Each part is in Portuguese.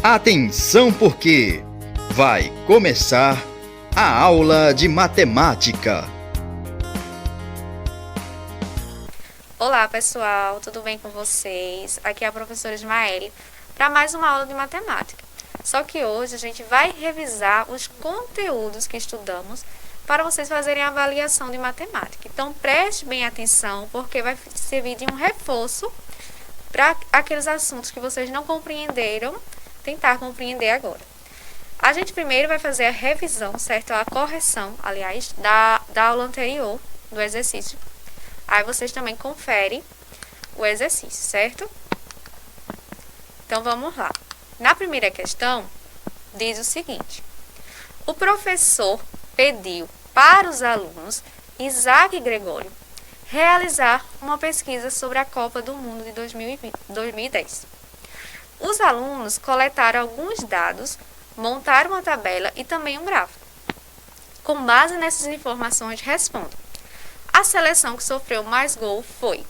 Atenção porque vai começar a aula de matemática. Olá pessoal, tudo bem com vocês? Aqui é a professora Ismaele para mais uma aula de matemática. Só que hoje a gente vai revisar os conteúdos que estudamos para vocês fazerem a avaliação de matemática. Então preste bem atenção porque vai servir de um reforço para aqueles assuntos que vocês não compreenderam, tentar compreender agora. A gente primeiro vai fazer a revisão, certo? A correção, aliás, da aula anterior, do exercício. Aí vocês também conferem o exercício, certo? Então vamos lá. Na primeira questão, diz o seguinte: o professor pediu para os alunos Isaac e Gregório realizar uma pesquisa sobre a Copa do Mundo de 2010. Os alunos coletaram alguns dados, montaram uma tabela e também um gráfico. Com base nessas informações, respondam. A seleção que sofreu mais gol foi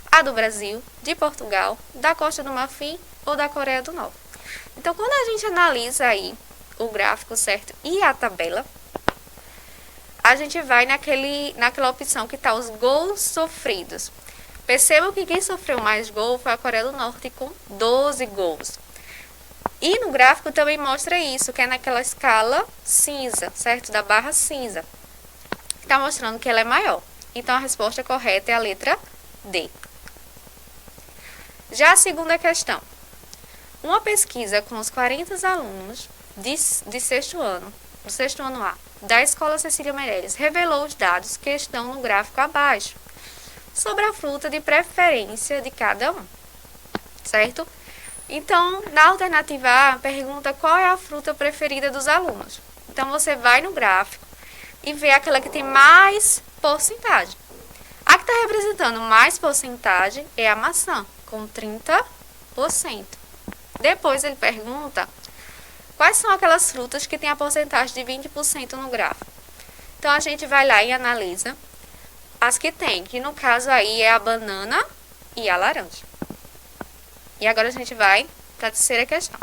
a do Brasil, de Portugal, da Costa do Marfim ou da Coreia do Norte. Então, quando a gente analisa aí o gráfico, certo, e a tabela, a gente vai naquela opção que está os gols sofridos. Percebam que quem sofreu mais gol foi a Coreia do Norte com 12 gols. E no gráfico também mostra isso, que é naquela escala cinza, certo? Da barra cinza. Está mostrando que ela é maior. Então a resposta correta é a letra D. Já a segunda questão. Uma pesquisa com os 40 alunos de sexto ano, do sexto ano A, da Escola Cecília Meirelles, revelou os dados que estão no gráfico abaixo, sobre a fruta de preferência de cada um, certo? Então, na alternativa A, pergunta qual é a fruta preferida dos alunos. Então, você vai no gráfico e vê aquela que tem mais porcentagem. A que está representando mais porcentagem é a maçã, com 30%. Depois, ele pergunta quais são aquelas frutas que têm a porcentagem de 20% no gráfico. Então, a gente vai lá e analisa as que tem, que no caso aí é a banana e a laranja. E agora a gente vai para a terceira questão.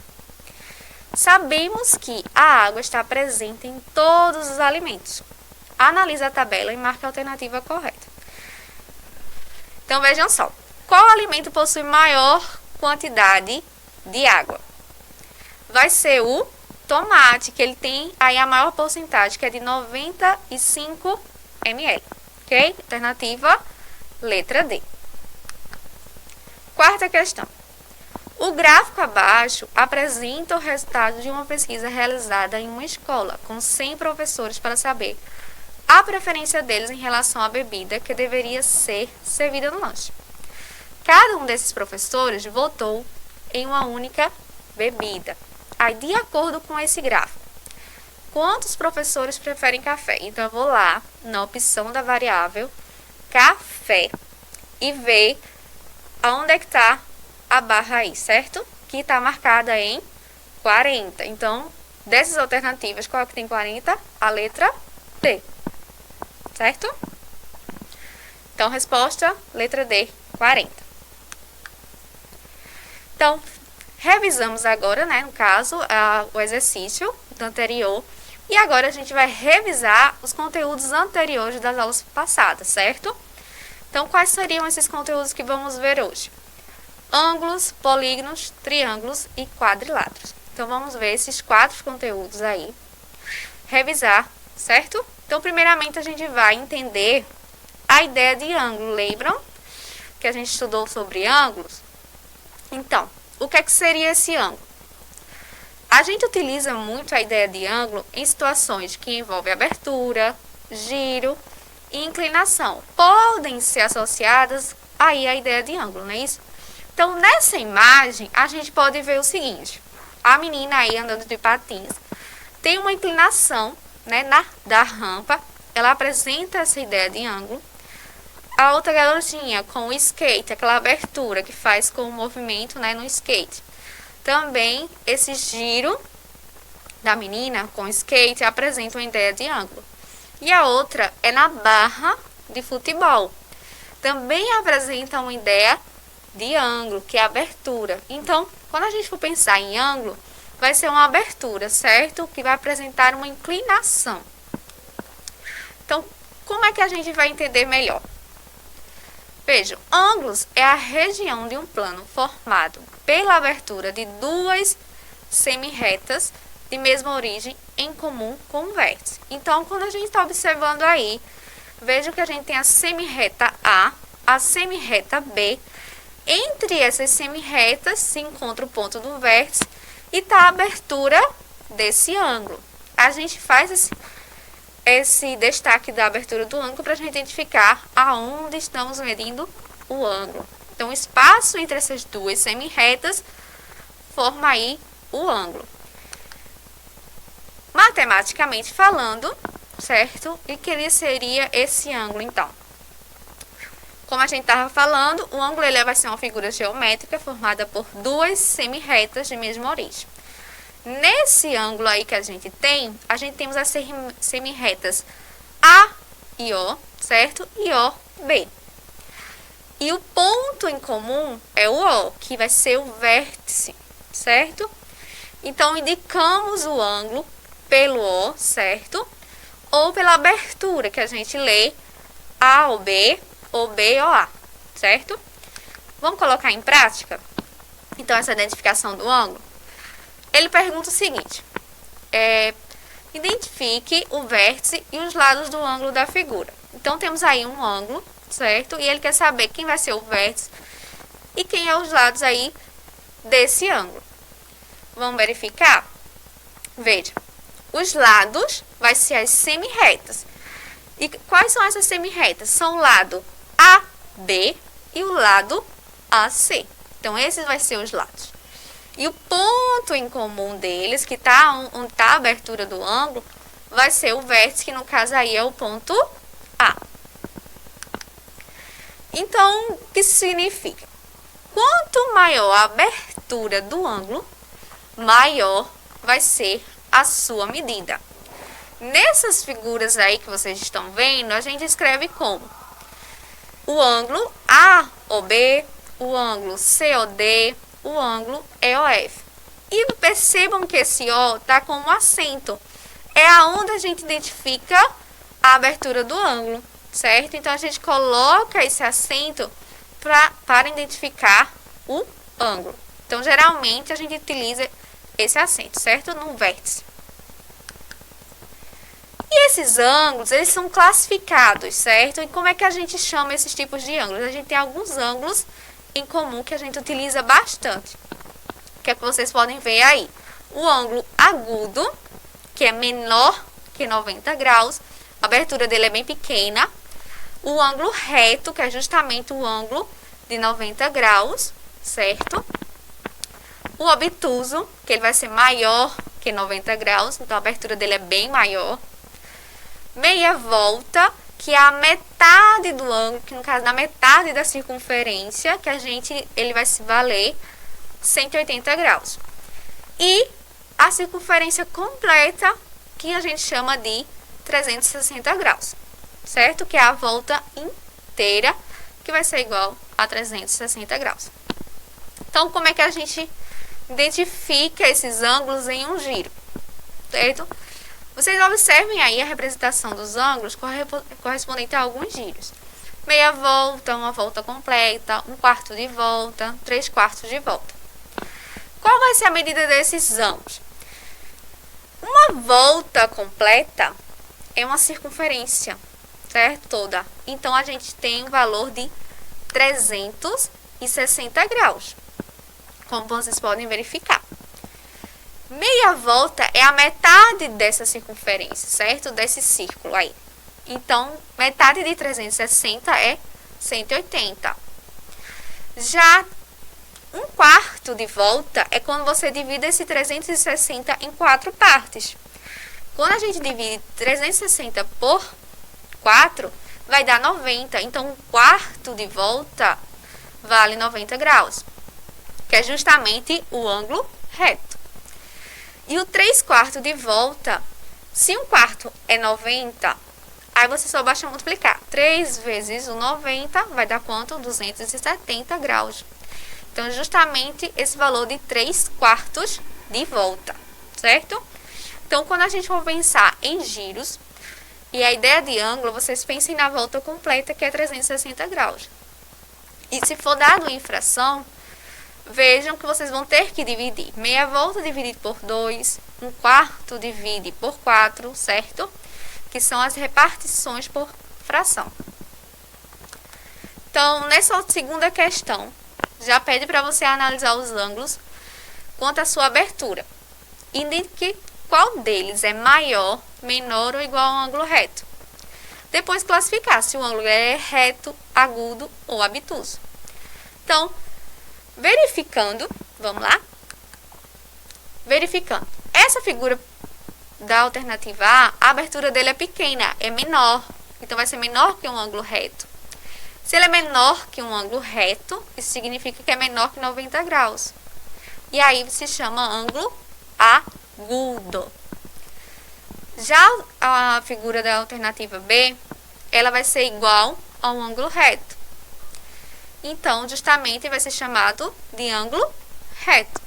Sabemos que a água está presente em todos os alimentos. Analise a tabela e marque a alternativa correta. Então vejam só. Qual alimento possui maior quantidade de água? Vai ser o tomate, que ele tem aí a maior porcentagem, que é de 95 ml. Ok? Alternativa, letra D. Quarta questão. O gráfico abaixo apresenta o resultado de uma pesquisa realizada em uma escola, com 100 professores para saber a preferência deles em relação à bebida que deveria ser servida no lanche. Cada um desses professores votou em uma única bebida. Aí, de acordo com esse gráfico, quantos professores preferem café? Então, eu vou lá na opção da variável café e ver aonde é que está a barra aí, certo? Que está marcada em 40. Então, dessas alternativas, qual é que tem 40? A letra D. Certo? Então, resposta, letra D, 40. Então, revisamos agora, né, no caso, o exercício do anterior. E agora a gente vai revisar os conteúdos anteriores das aulas passadas, certo? Então, quais seriam esses conteúdos que vamos ver hoje? Ângulos, polígonos, triângulos e quadriláteros. Então, vamos ver esses 4 conteúdos aí. Revisar, certo? Então, primeiramente, a gente vai entender a ideia de ângulo. Lembram que a gente estudou sobre ângulos? Então, o que é que seria esse ângulo? A gente utiliza muito a ideia de ângulo em situações que envolvem abertura, giro e inclinação. Podem ser associadas aí à ideia de ângulo, não é isso? Então, nessa imagem, a gente pode ver o seguinte. A menina aí andando de patins tem uma inclinação, né, da rampa. Ela apresenta essa ideia de ângulo. A outra garotinha com o skate, aquela abertura que faz com o movimento, né, no skate. Também esse giro da menina com o skate apresenta uma ideia de ângulo. E a outra é na barra de futebol. Também apresenta uma ideia de ângulo, que é a abertura. Então, quando a gente for pensar em ângulo, vai ser uma abertura, certo? Que vai apresentar uma inclinação. Então, como é que a gente vai entender melhor? Vejam, ângulos é a região de um plano formado pela abertura de duas semirretas de mesma origem em comum com o vértice. Então, quando a gente está observando aí, veja que a gente tem a semirreta a semirreta B. Entre essas semirretas se encontra o ponto do vértice e está a abertura desse ângulo. A gente faz esse destaque da abertura do ângulo para a gente identificar aonde estamos medindo o ângulo. Então, o espaço entre essas duas semirretas forma aí o ângulo. Matematicamente falando, certo? E que seria esse ângulo, então? Como a gente estava falando, o ângulo ele vai ser uma figura geométrica formada por duas semirretas de mesma origem. Nesse ângulo aí que a gente tem as semirretas A e O, certo? E O, B. E o ponto em comum é o O, que vai ser o vértice, certo? Então, indicamos o ângulo pelo O, certo? Ou pela abertura, que a gente lê A ou B ou A, certo? Vamos colocar em prática? Então, essa identificação do ângulo. Ele pergunta o seguinte, identifique o vértice e os lados do ângulo da figura. Então, temos aí um ângulo, certo? E ele quer saber quem vai ser o vértice e quem é os lados aí desse ângulo. Vamos verificar? Veja, os lados vai ser as semirretas. E quais são essas semirretas? São o lado AB e o lado AC. Então, esses vão ser os lados. E o ponto em comum deles, que está onde está a abertura do ângulo, vai ser o vértice, que no caso aí é o ponto A. Então, o que isso significa? Quanto maior a abertura do ângulo, maior vai ser a sua medida. Nessas figuras aí que vocês estão vendo, a gente escreve como o ângulo AOB, o ângulo COD, o ângulo EOF. E percebam que esse O está com um acento. É aonde a gente identifica a abertura do ângulo, certo? Então, a gente coloca esse acento para identificar o ângulo. Então, geralmente, a gente utiliza esse acento, certo? No vértice. E esses ângulos, eles são classificados, certo? E como é que a gente chama esses tipos de ângulos? A gente tem alguns ângulos em comum que a gente utiliza bastante. Que é que vocês podem ver aí. O ângulo agudo, que é menor que 90 graus. A abertura dele é bem pequena. O ângulo reto, que é justamente o ângulo de 90 graus, certo? O obtuso, que ele vai ser maior que 90 graus. Então, a abertura dele é bem maior. Meia volta, que é a metade do ângulo, que no caso da metade da circunferência, que ele vai se valer 180 graus. E a circunferência completa, que a gente chama de 360 graus, certo? Que é a volta inteira, que vai ser igual a 360 graus. Então, como é que a gente identifica esses ângulos em um giro, certo? Vocês observem aí a representação dos ângulos correspondente a alguns giros. Meia volta, uma volta completa, um quarto de volta, 3/4 de volta. Qual vai ser a medida desses ângulos? Uma volta completa é uma circunferência, certo? Toda. Então, a gente tem um valor de 360 graus, como vocês podem verificar. Meia volta é a metade dessa circunferência, certo? Desse círculo aí. Então, metade de 360 é 180. Já um quarto de volta é quando você divide esse 360 em 4 partes. Quando a gente divide 360 por 4, vai dar 90. Então, um quarto de volta vale 90 graus, que é justamente o ângulo reto. E o 3/4 de volta, se um quarto é 90, aí você só basta multiplicar. 3 vezes o 90 vai dar quanto? 270 graus. Então, justamente esse valor de 3/4 de volta, certo? Então, quando a gente for pensar em giros, e a ideia de ângulo, vocês pensem na volta completa, que é 360 graus. E se for dado em fração, vejam que vocês vão ter que dividir. Meia volta dividido por 2, 1/4 divide por 4, certo? Que são as repartições por fração. Então, nessa segunda questão, já pede para você analisar os ângulos quanto à sua abertura. Indique qual deles é maior, menor ou igual a um ângulo reto. Depois classificar se o ângulo é reto, agudo ou obtuso. Então, verificando, vamos lá? Verificando. Essa figura da alternativa A abertura dele é pequena, é menor. Então, vai ser menor que um ângulo reto. Se ele é menor que um ângulo reto, isso significa que é menor que 90 graus. E aí se chama ângulo agudo. Já a figura da alternativa B, ela vai ser igual a um ângulo reto. Então, justamente vai ser chamado de ângulo reto.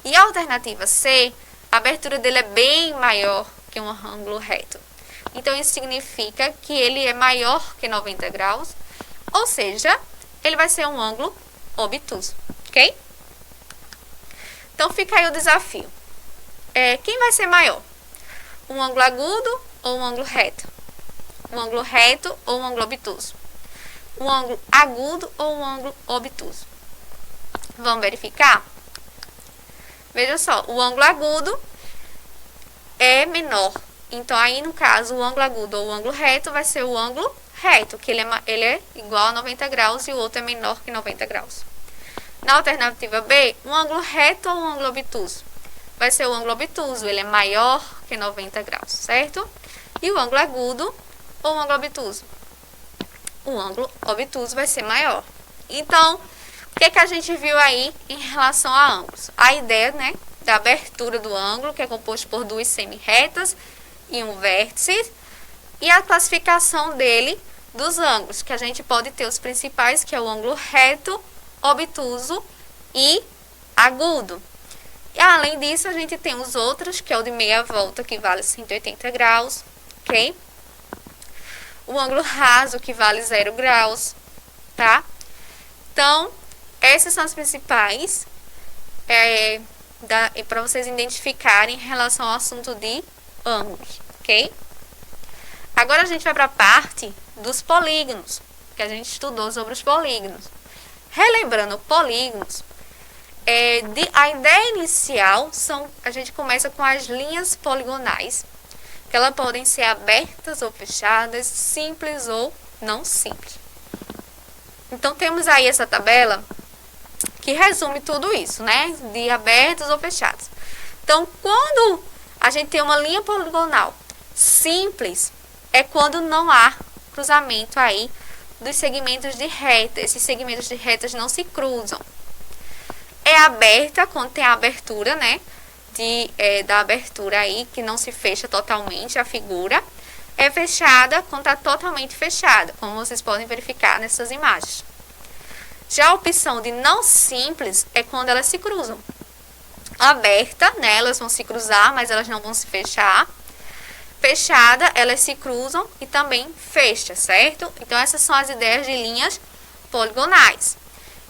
E a alternativa C, a abertura dele é bem maior que um ângulo reto. Então, isso significa que ele é maior que 90 graus, ou seja, ele vai ser um ângulo obtuso, ok? Então, fica aí o desafio. Quem vai ser maior? Um ângulo agudo ou um ângulo reto? Um ângulo reto ou um ângulo obtuso? Um ângulo agudo ou um ângulo obtuso? Vamos verificar? Veja só, o ângulo agudo é menor. Então, aí no caso, o ângulo agudo ou o ângulo reto vai ser o ângulo reto, que ele é igual a 90 graus e o outro é menor que 90 graus. Na alternativa B, um ângulo reto ou um ângulo obtuso? Vai ser o ângulo obtuso, ele é maior que 90 graus, certo? E o ângulo agudo ou o ângulo obtuso? O ângulo obtuso vai ser maior. Então, o que é que a gente viu aí em relação a ângulos? A ideia, né, da abertura do ângulo, que é composto por duas semi-retas e um vértice, e a classificação dele dos ângulos, que a gente pode ter os principais, que é o ângulo reto, obtuso e agudo. E além disso, a gente tem os outros, que é o de meia volta, que vale 180 graus, ok? O ângulo raso, que vale 0 graus, tá? Então, esses são os principais para vocês identificarem em relação ao assunto de ângulos, ok? Agora a gente vai para a parte dos polígonos, que a gente estudou sobre os polígonos. Relembrando polígonos, a ideia inicial a gente começa com as linhas poligonais, que elas podem ser abertas ou fechadas, simples ou não simples. Então, temos aí essa tabela que resume tudo isso, né? De abertos ou fechados. Então, quando a gente tem uma linha poligonal simples, é quando não há cruzamento aí dos segmentos de reta. Esses segmentos de retas não se cruzam. É aberta quando tem a abertura, né? Da abertura aí, que não se fecha totalmente a figura. É fechada quando está totalmente fechada, como vocês podem verificar nessas imagens. Já a opção de não simples é quando elas se cruzam. Aberta, né? Elas vão se cruzar, mas elas não vão se fechar. Fechada, elas se cruzam e também fecha, certo? Então, essas são as ideias de linhas poligonais.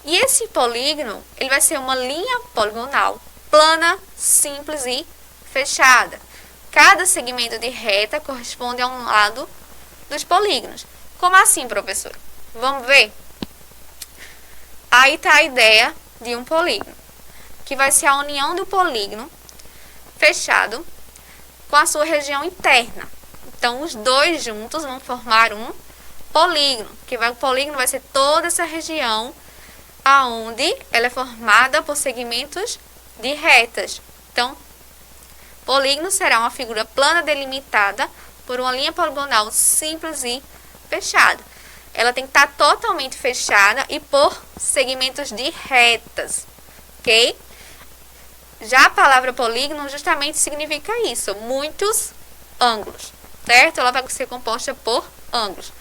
E esse polígono, ele vai ser uma linha poligonal plana, simples e fechada. Cada segmento de reta corresponde a um lado dos polígonos. Como assim, professor? Vamos ver? Aí está a ideia de um polígono, que vai ser a união do polígono fechado com a sua região interna. Então, os dois juntos vão formar um polígono, o polígono vai ser toda essa região aonde ela é formada por segmentos de retas. Então, polígono será uma figura plana delimitada por uma linha poligonal simples e fechada. Ela tem que estar totalmente fechada e por segmentos de retas, ok? Já a palavra polígono justamente significa isso, muitos ângulos, certo? Ela vai ser composta por ângulos.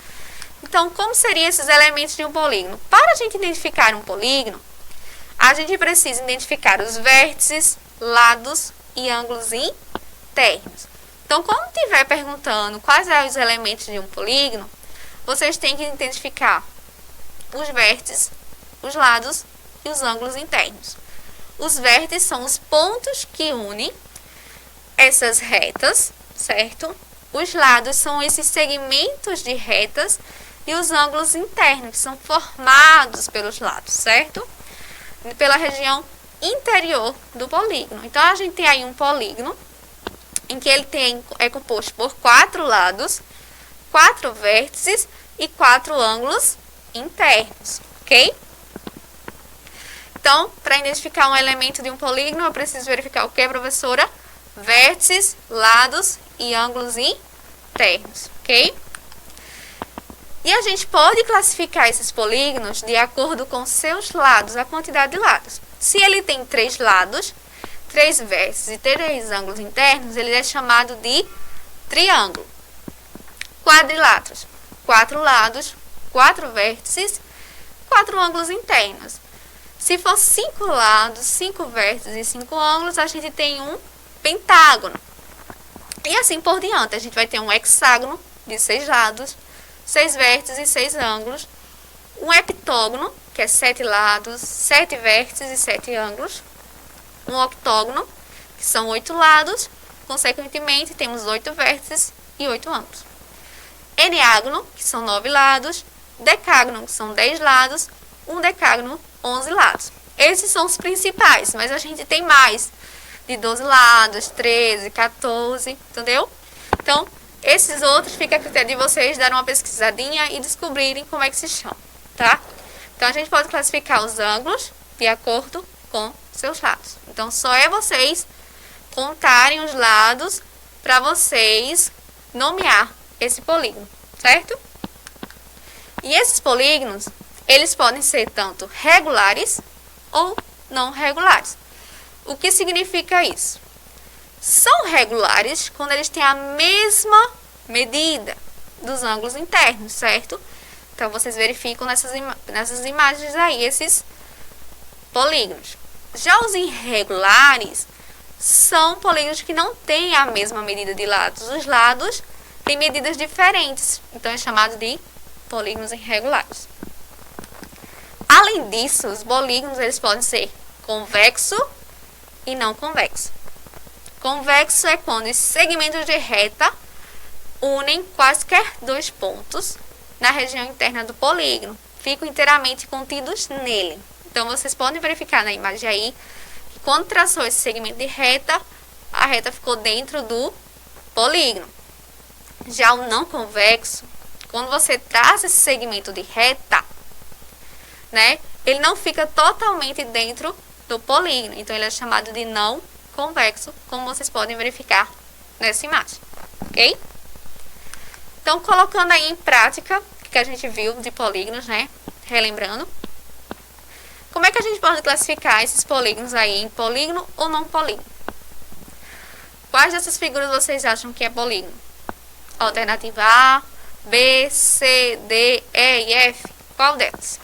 Então, como seriam esses elementos de um polígono? Para a gente identificar um polígono, a gente precisa identificar os vértices lados e ângulos internos. Então, quando estiver perguntando quais são os elementos de um polígono, vocês têm que identificar os vértices, os lados e os ângulos internos. Os vértices são os pontos que unem essas retas, certo? Os lados são esses segmentos de retas e os ângulos internos, que são formados pelos lados, certo? Pela região interior do polígono. Então, a gente tem aí um polígono em que ele é composto por 4 lados, 4 vértices e 4 ângulos internos, ok? Então, para identificar um elemento de um polígono, eu preciso verificar o que, professora? Vértices, lados e ângulos internos, ok? E a gente pode classificar esses polígonos de acordo com seus lados, a quantidade de lados. Se ele tem 3 lados, 3 vértices e 3 ângulos internos, ele é chamado de triângulo. Quadriláteros, 4 lados, 4 vértices, 4 ângulos internos. Se for 5 lados, 5 vértices e 5 ângulos, a gente tem um pentágono. E assim por diante, a gente vai ter um hexágono de 6 lados, 6 vértices e 6 ângulos. Um heptógono, que é 7 lados, 7 vértices e 7 ângulos. Um octógono, que são 8 lados, consequentemente temos 8 vértices e 8 ângulos. Eneágono, que são 9 lados, decágono, que são 10 lados, um decágono, 11 lados. Esses são os principais, mas a gente tem mais, de 12 lados, 13, 14, entendeu? Então, esses outros fica a critério de vocês darem uma pesquisadinha e descobrirem como é que se chama, tá? Então, a gente pode classificar os ângulos de acordo com seus lados. Então, só é vocês contarem os lados para vocês nomear esse polígono, certo? E esses polígonos, eles podem ser tanto regulares ou não regulares. O que significa isso? São regulares quando eles têm a mesma medida dos ângulos internos, certo? Então, vocês verificam nessas imagens aí, esses polígonos. Já os irregulares são polígonos que não têm a mesma medida de lados. Os lados têm medidas diferentes, então é chamado de polígonos irregulares. Além disso, os polígonos eles podem ser convexo e não convexo. Convexo é quando os segmentos de reta unem quaisquer 2 pontos na região interna do polígono, ficam inteiramente contidos nele. Então, vocês podem verificar na imagem aí que quando traçou esse segmento de reta, a reta ficou dentro do polígono. Já o não convexo, quando você traça esse segmento de reta, né, ele não fica totalmente dentro do polígono. Então, ele é chamado de não convexo, como vocês podem verificar nessa imagem, ok? Então, colocando aí em prática o que a gente viu de polígonos, né, relembrando. Como é que a gente pode classificar esses polígonos aí em polígono ou não polígono? Quais dessas figuras vocês acham que é polígono? Alternativa A, B, C, D, E e F. Qual delas?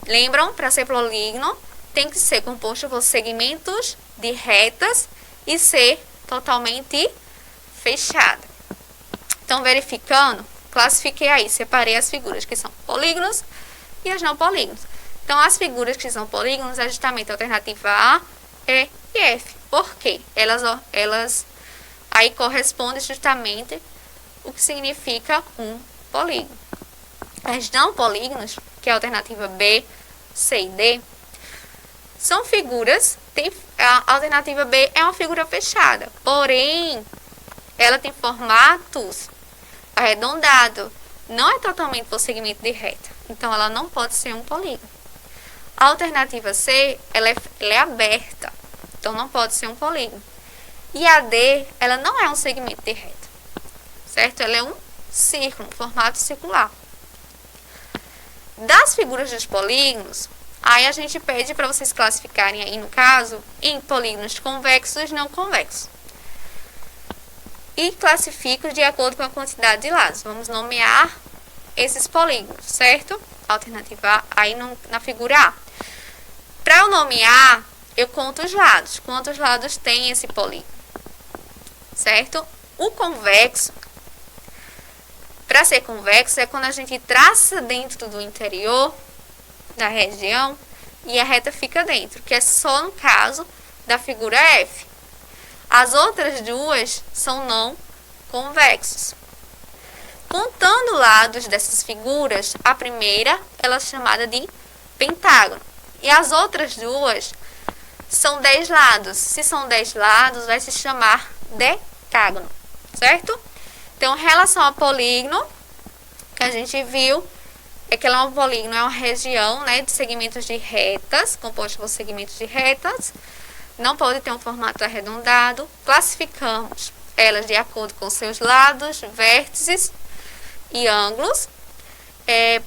Lembram, para ser polígono, tem que ser composto por segmentos de retas e ser totalmente fechada. Então, verificando, classifiquei aí, separei as figuras que são polígonos e as não polígonos. Então, as figuras que são polígonos é justamente a alternativa A, E e F. Por quê? Elas aí correspondem justamente o que significa um polígono. As não polígonos, que é a alternativa B, C e D, são figuras, a alternativa B é uma figura fechada, porém, ela tem formatos arredondados, não é totalmente por segmento de reta, então ela não pode ser um polígono. A alternativa C, ela é aberta, então não pode ser um polígono. E a D, ela não é um segmento de reta, certo? Ela é um círculo, um formato circular. Das figuras dos polígonos, aí a gente pede para vocês classificarem aí, no caso, em polígonos convexos e não convexos. E classifico de acordo com a quantidade de lados. Vamos nomear esses polígonos, certo? Alternativa A, aí na figura A. Para eu nomear, eu conto os lados. Quantos lados tem esse polígono? Certo? O convexo, para ser convexo, é quando a gente traça dentro do interior da região e a reta fica dentro, que é só no caso da figura F. As outras duas são não convexos. Contando lados dessas figuras, a primeira ela é chamada de pentágono. E as outras duas são 10 lados. Se são 10 lados, vai se chamar decágono, certo? Então, em relação ao polígono, que a gente viu, é que um polígono é uma região, né, de segmentos de retas, composto por segmentos de retas. Não pode ter um formato arredondado. Classificamos elas de acordo com seus lados, vértices e ângulos.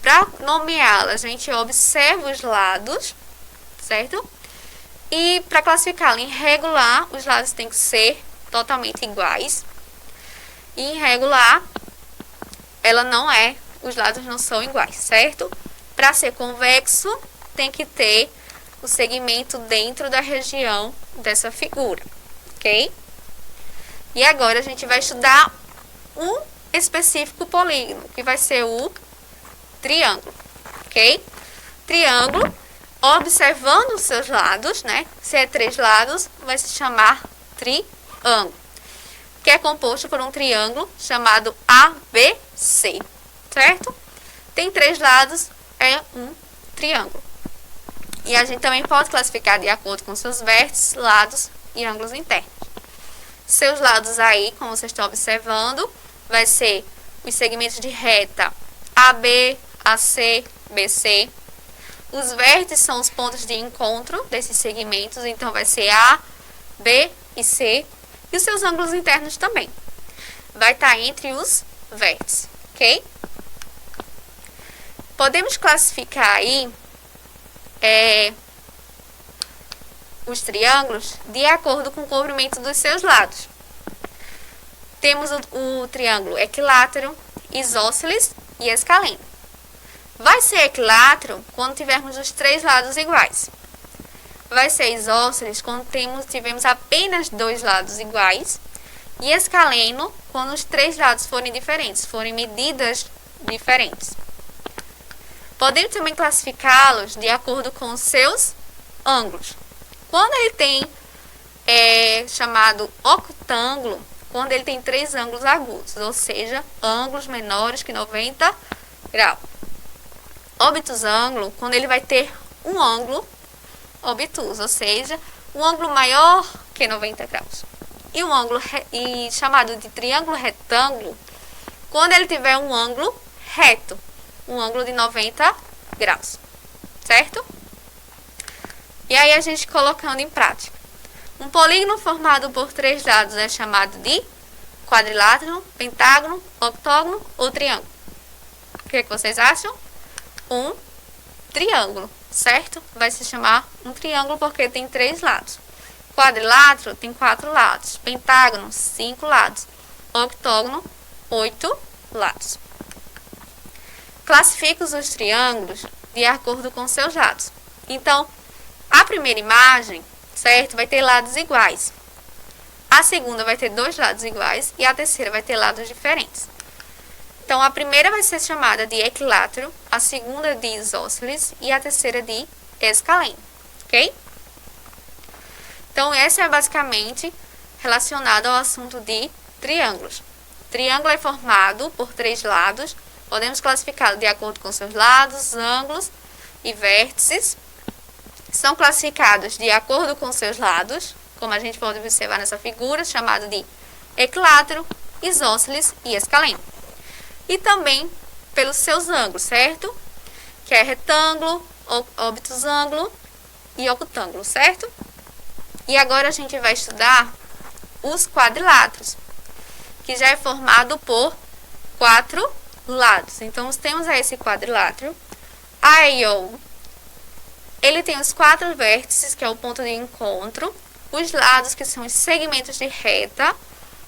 Para nomeá-las, a gente observa os lados, certo? E para classificá-la em regular, os lados têm que ser totalmente iguais. E em regular, os lados não são iguais, certo? Para ser convexo, tem que ter o segmento dentro da região dessa figura, ok? E agora a gente vai estudar um específico polígono, que vai ser o triângulo, ok? Triângulo, observando os seus lados, né? Se é 3 lados, vai se chamar triângulo, que é composto por um triângulo chamado ABC, certo? Tem 3 lados, é um triângulo. E a gente também pode classificar de acordo com seus vértices, lados e ângulos internos. Seus lados aí, como vocês estão observando, vai ser os segmentos de reta AB, AC, BC. Os vértices são os pontos de encontro desses segmentos, então vai ser A, B e C. E os seus ângulos internos também. Vai estar entre os vértices, ok? Podemos classificar aí os triângulos de acordo com o comprimento dos seus lados. Temos o triângulo equilátero, isósceles e escaleno. Vai ser equilátero quando tivermos os 3 lados iguais. Vai ser isósceles quando tivermos apenas 2 lados iguais. E escaleno quando os 3 lados forem diferentes, forem medidas diferentes. Podemos também classificá-los de acordo com os seus ângulos. Quando ele tem chamado octângulo, quando ele tem 3 ângulos agudos, ou seja, ângulos menores que 90 graus. Obtusângulo, quando ele vai ter um ângulo obtuso, ou seja, um ângulo maior que 90 graus. E um ângulo chamado de triângulo retângulo, quando ele tiver um ângulo reto, um ângulo de 90 graus, certo? E aí a gente colocando em prática. Um polígono formado por 3 lados é chamado de quadrilátero, pentágono, octógono ou triângulo. O que vocês acham? Um triângulo, certo? Vai se chamar um triângulo porque tem 3 lados. Quadrilátero tem 4 lados. Pentágono, 5 lados. Octógono, 8 lados. Classifica os triângulos de acordo com seus lados. Então, a primeira imagem, certo, vai ter lados iguais. A segunda vai ter 2 lados iguais e a terceira vai ter lados diferentes. Então, a primeira vai ser chamada de equilátero, a segunda de isósceles e a terceira de escaleno, ok? Então, essa é basicamente relacionada ao assunto de triângulos. Triângulo é formado por 3 lados. Podemos classificá-lo de acordo com seus lados, ângulos e vértices. São classificados de acordo com seus lados, como a gente pode observar nessa figura, chamado de equilátero, isósceles e escaleno. E também pelos seus ângulos, certo? Que é retângulo, obtusângulo e octângulo, certo? E agora a gente vai estudar os quadriláteros, que já é formado por 4 lados. Então, temos aí esse quadrilátero AEO. Ele tem os 4 vértices, que é o ponto de encontro, os lados, que são os segmentos de reta,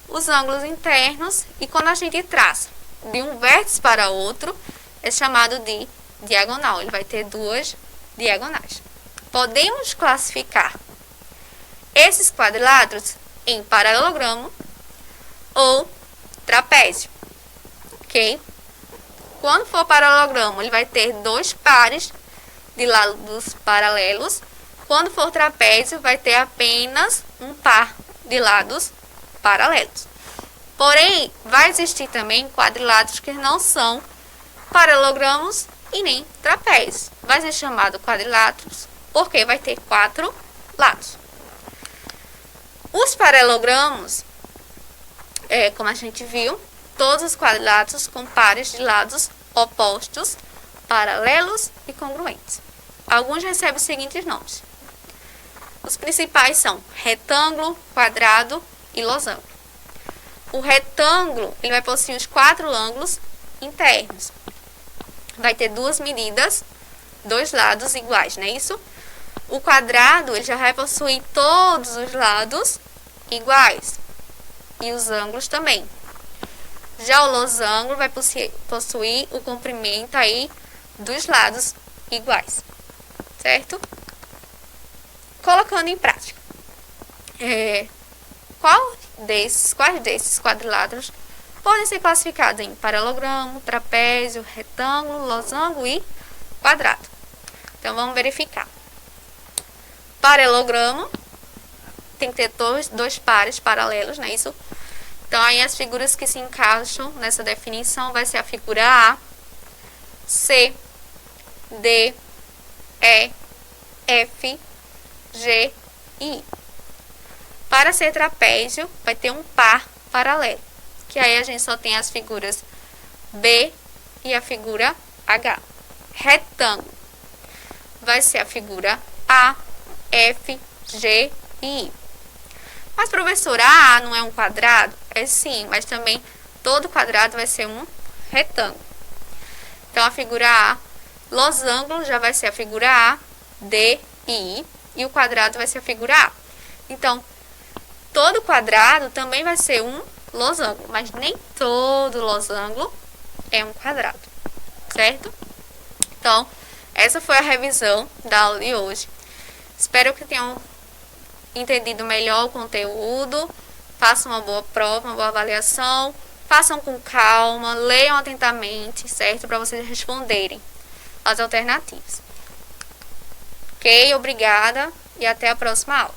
os ângulos internos, e quando a gente traça de um vértice para outro, é chamado de diagonal. Ele vai ter 2 diagonais. Podemos classificar esses quadriláteros em paralelogramo ou trapézio, ok? Quando for paralelogramo, ele vai ter 2 pares de lados paralelos. Quando for trapézio, vai ter apenas um par de lados paralelos. Porém, vai existir também quadriláteros que não são paralelogramos e nem trapézios. Vai ser chamado quadriláteros porque vai ter 4 lados. Os paralelogramos, como a gente viu, todos os quadriláteros com pares de lados opostos, paralelos e congruentes. Alguns recebem os seguintes nomes. Os principais são retângulo, quadrado e losango. O retângulo ele vai possuir os 4 ângulos internos. Vai ter 2 medidas, 2 lados iguais, não é isso? O quadrado ele já vai possuir todos os lados iguais e os ângulos também. Já o losango vai possuir o comprimento aí dos lados iguais, certo? Colocando em prática, quais desses quadriláteros podem ser classificados em paralelogramo, trapézio, retângulo, losango e quadrado? Então vamos verificar. Paralelogramo tem que ter dois pares paralelos, não é isso? Então aí as figuras que se encaixam nessa definição vai ser a figura A, C, D, E, F, G e I. Para ser trapézio, vai ter um par paralelo, que aí a gente só tem as figuras B e a figura H. Retângulo vai ser a figura A, F, G e I. Mas, professora, A não é um quadrado? É sim, mas também todo quadrado vai ser um retângulo. Então, a figura A, losango já vai ser a figura A, D e I, e o quadrado vai ser a figura A. Então, todo quadrado também vai ser um losango, mas nem todo losango é um quadrado, certo? Então, essa foi a revisão da aula de hoje. Espero que tenham entendido melhor o conteúdo. Façam uma boa prova, uma boa avaliação. Façam com calma, leiam atentamente, certo? Para vocês responderem as alternativas. Ok? Obrigada e até a próxima aula.